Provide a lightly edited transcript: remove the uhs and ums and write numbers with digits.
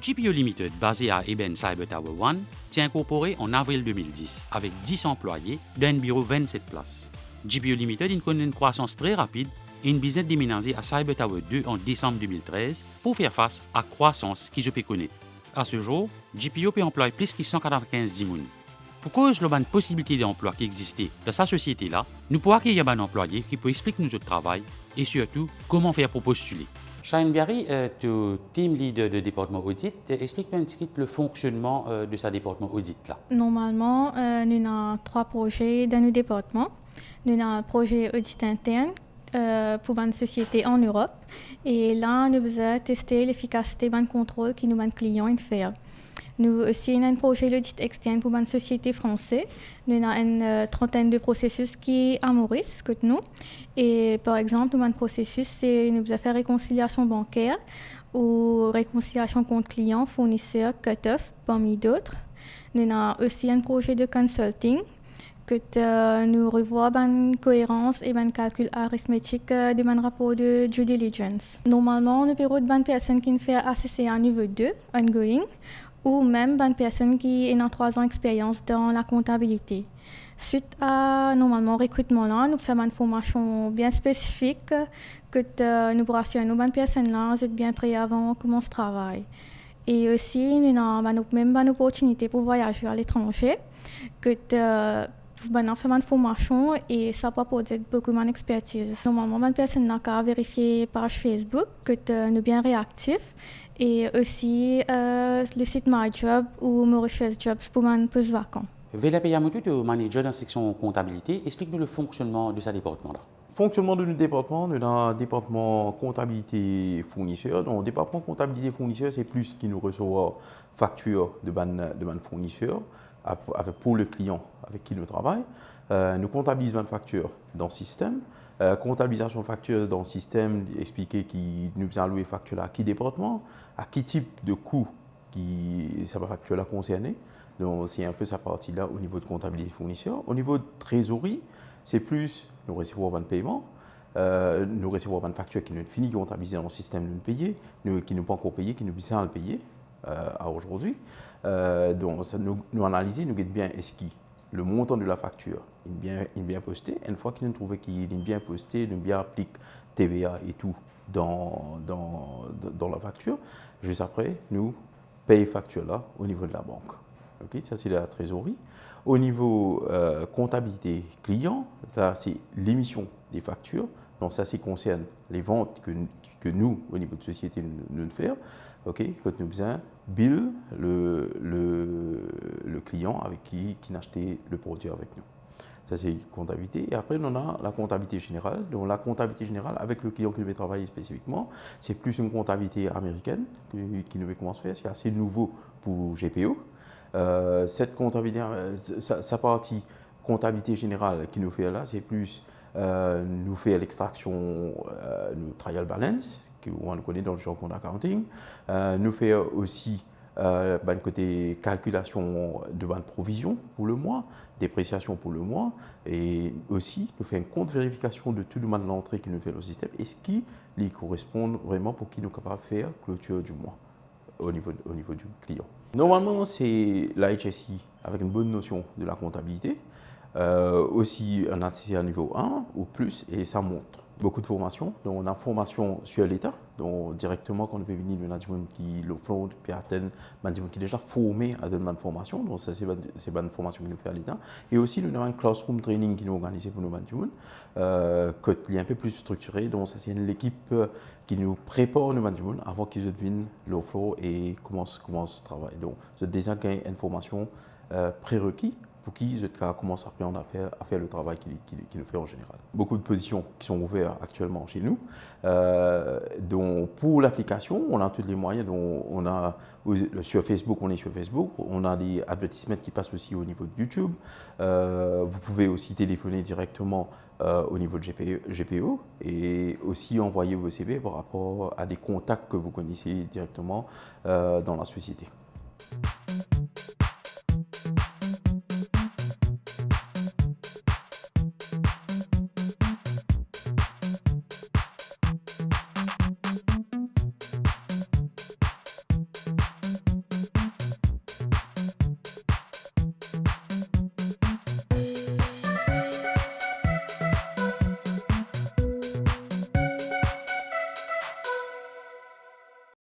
GPO Limited, basé à Eben Cyber Tower 1, s'est incorporé en avril 2010 avec 10 employés d'un bureau 27 places. GPO Limited connaît une croissance très rapide et une business déménagée à Cyber Tower 2 en décembre 2013 pour faire face à la croissance qu'ils ont pu connaître. À ce jour, GPO peut employer plus de 195 personnes. Pour cause de la possibilité d'emploi qui existait dans sa société-là, nous pouvons accueillir un employé qui peut expliquer notre travail et surtout comment faire pour postuler. Shine Biary, tu es team leader de département audit. Explique-moi un petit peu le fonctionnement de ce département audit-là. Normalement, nous avons 3 projets dans nos départements. Nous avons un projet audit interne pour une société en Europe. Et là, nous avons testé l'efficacité du contrôle que nos clients font. Nous aussi avons un projet d'audit externe pour une société française. Nous avons une trentaine de processus qui sont à Maurice, que nous. Et par exemple, nous avons un processus, c'est nous avons fait réconciliation bancaire ou réconciliation compte client, fournisseur, cut-off, parmi d'autres. Nous avons aussi un projet de consulting que nous revoyons la cohérence et le calcul arithmétique de mon rapport de due diligence. Normalement, nous avons des personnes qui font ACC à niveau 2, ongoing, ou même des personnes qui ont 3 ans d'expérience dans la comptabilité. Suite à normalement recrutement là, nous faisons une formation bien spécifique que nous pourrons assurer nos personnes là être bien prêts avant de commencer le travail. Et aussi nous avons même une opportunité pour voyager à l'étranger que nous faisons une formation et ça peut apporter beaucoup d'expertise. Normalement, les personnes ont vérifié page Facebook que nous sommes bien réactifs et aussi le site MyJob ou Mauritius Jobs pour un poste vacant. Vela Peyamoto, tu es manager dans la section comptabilité. Explique-nous le fonctionnement de ce département-là. Fonctionnement de notre département, nous avons un département comptabilité fournisseur. Donc, le département comptabilité fournisseur, c'est plus qui nous reçoit facture de ban fournisseur pour le client avec qui nous travaillons. Nous comptabilisons une facture dans le système. Comptabilisation de facture dans le système, expliquer qui nous a alloué facture à qui département, à qui type de coût qui ça va facture là concernée. Donc c'est un peu sa partie-là au niveau de comptabilité fournisseur. Au niveau de trésorerie, c'est plus nous recevons un paiement, nous recevons une facture qui nous finit de comptabiliser dans le système de nous payer, qui nous pas encore payé, qui nous besoin à le payer à aujourd'hui. Donc ça, nous analyser, nous guette bien est-ce que le montant de la facture est bien posté. Une fois qu'il nous trouve qu'il est bien posté, nous bien applique TVA et tout dans la facture. Juste après, nous payons facture là au niveau de la banque. Okay, ça c'est la trésorerie. Au niveau comptabilité client, ça c'est l'émission des factures. Donc ça concerne les ventes que nous, au niveau de société, nous faisons. Okay, quand nous besoin bill le client avec qui a acheté le produit avec nous. Ça c'est comptabilité. Et après on a la comptabilité générale. Donc la comptabilité générale avec le client qui veut travailler spécifiquement, c'est plus une comptabilité américaine qui nous commence à faire. C'est assez nouveau pour GPO. Cette comptabilité, sa partie comptabilité générale qui nous fait là, c'est plus nous fait l'extraction, nous trial balance, qu'on connaît dans le jargon d'accounting, nous fait aussi côté calculation de bonne provision pour le mois, dépréciation pour le mois, et aussi nous fait une compte vérification de tout le monde l'entrée qui nous fait le système, et ce qui lui correspond vraiment pour qui nous sommes capables de faire clôture du mois au niveau du client. Normalement, c'est la HSI avec une bonne notion de la comptabilité, aussi un ACC à niveau 1 ou plus, et ça montre beaucoup de formations. Donc, on a formation sur l'État, donc directement quand on veut venir, le management qui le font, puis atteindre management qui est déjà formé à donner une formation, donc ça c'est une formation qui nous fait à l'État. Et aussi, nous avons un classroom training qui nous organise pour nos management, qui est un peu plus structuré, donc ça c'est l'équipe qui nous prépare le management avant qu'ils deviennent le flow et commencent ce travail. Donc, c'est déjà une formation prérequis pour qui je commence à apprendre à faire le travail qu'il nous fait en général. Beaucoup de positions qui sont ouvertes actuellement chez nous. Donc pour l'application, on a tous les moyens. Donc on a sur Facebook, on a des advertisements qui passent aussi au niveau de YouTube. Vous pouvez aussi téléphoner directement au niveau de GPO et aussi envoyer vos CV par rapport à des contacts que vous connaissez directement dans la société.